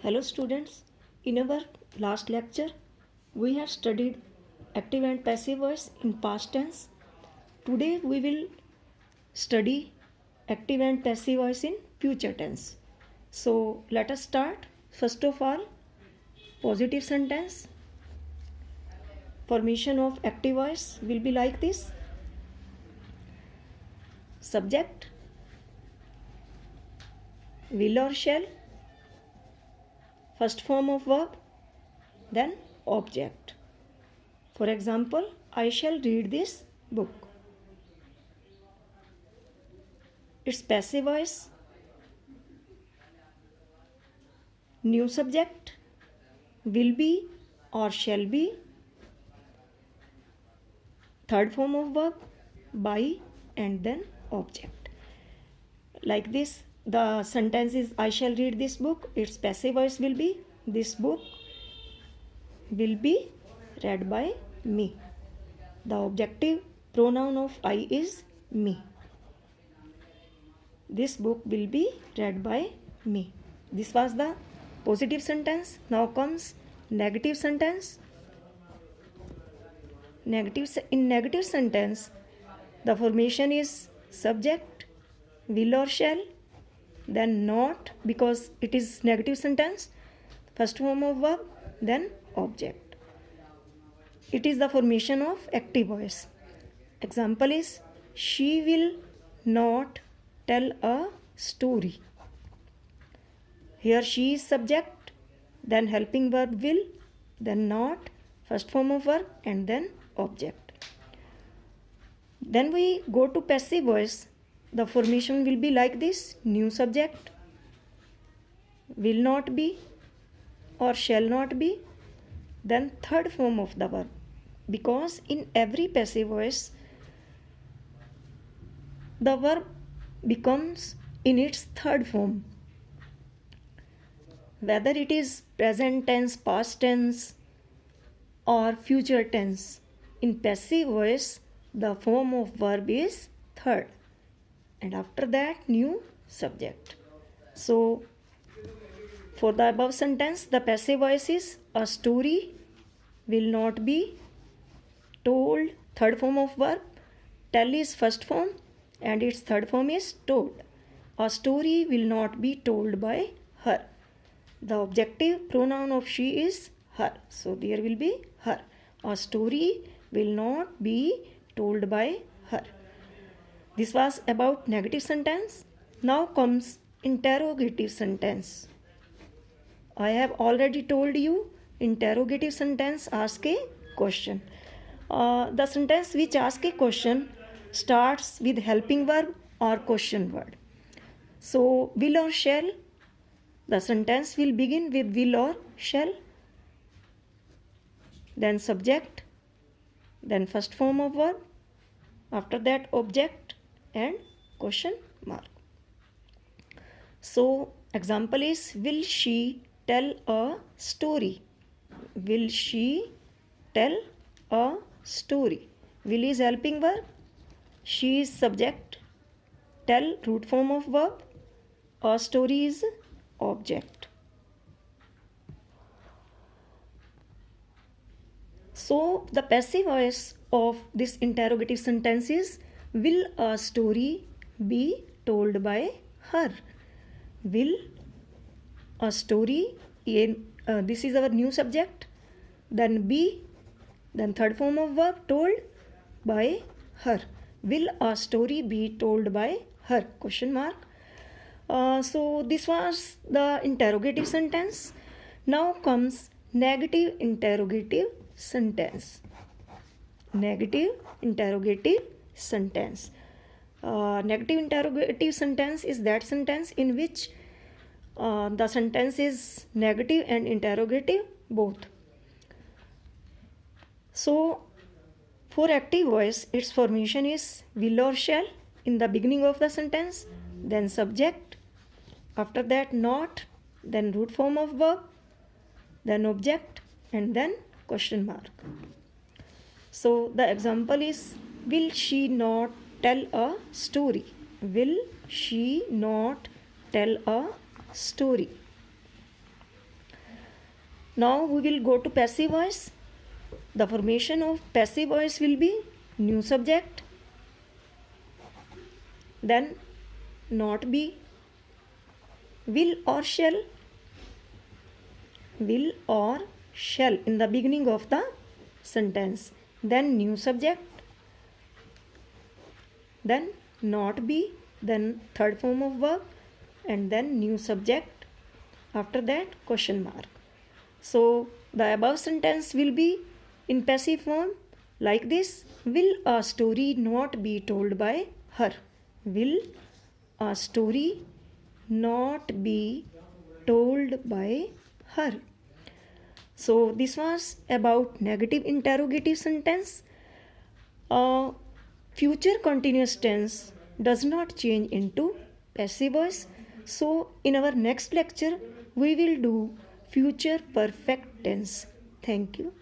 Hello students, in our last lecture we have studied active and passive voice in past tense. Today we will study active and passive voice in future tense. So let us start. First of all, positive sentence. Formation of active voice will be like this. Subject, will or shall, first form of verb, then object. For example, I shall read this book. It's passive voice. New subject, will be or shall be. Third form of verb, by and then object. Like this, the sentence is I shall read this book. Its passive voice will be this book will be read by me. The objective pronoun of I is me. This book will be read by me. This was the positive sentence. Now comes negative sentence. In negative sentence, the formation is subject, will or shall, then not, because it is negative sentence, first form of verb, then object. It is the formation of active voice. Example is, she will not tell a story. Here she is subject, then helping verb will, then not, first form of verb, and then object. Then we go to passive voice. The formation will be like this: new subject, will not be or shall not be, then third form of the verb. Because in every passive voice, the verb becomes in its third form. Whether it is present tense, past tense, or future tense, in passive voice, the form of verb is third, and after that, new subject. So, for the above sentence, the passive voice is a story will not be told, third form of verb, tell is first form, and its third form is told. A story will not be told by her. The objective pronoun of she is her, so there will be her. A story will not be told by her. This was about negative sentence. Now comes interrogative sentence. I have already told you interrogative sentence ask a question. The sentence which ask a question starts with helping verb or question word. So will or shall, the sentence will begin with will or shall, then subject, then first form of verb, after that object and question mark. So example is, will she tell a story? Will she tell a story? Will is helping verb, she is subject, tell root form of verb, a story is object. So the passive voice of this interrogative sentence is, will a story be told by her? Will a story, this is our new subject, then be, then third form of verb, told by her. Will a story be told by her? Question mark. So this was the interrogative sentence. Now comes negative interrogative sentence. Negative interrogative sentence. Negative interrogative sentence is that sentence in which the sentence is negative and interrogative both. So for active voice, its formation is will or shall in the beginning of the sentence, then subject, after that not, then root form of verb, then object, and then question mark. So the example is, will she not tell a story? Will she not tell a story? Now we will go to passive voice. The formation of passive voice will be new subject, then not be, will or shall in the beginning of the sentence, then new subject, then not be, then third form of verb, and then new subject, after that question mark. So the above sentence will be in passive form like this: will a story not be told by her? Will a story not be told by her? So this was about negative interrogative sentence. Future continuous tense does not change into passive voice. So in our next lecture we will do future perfect tense. Thank you.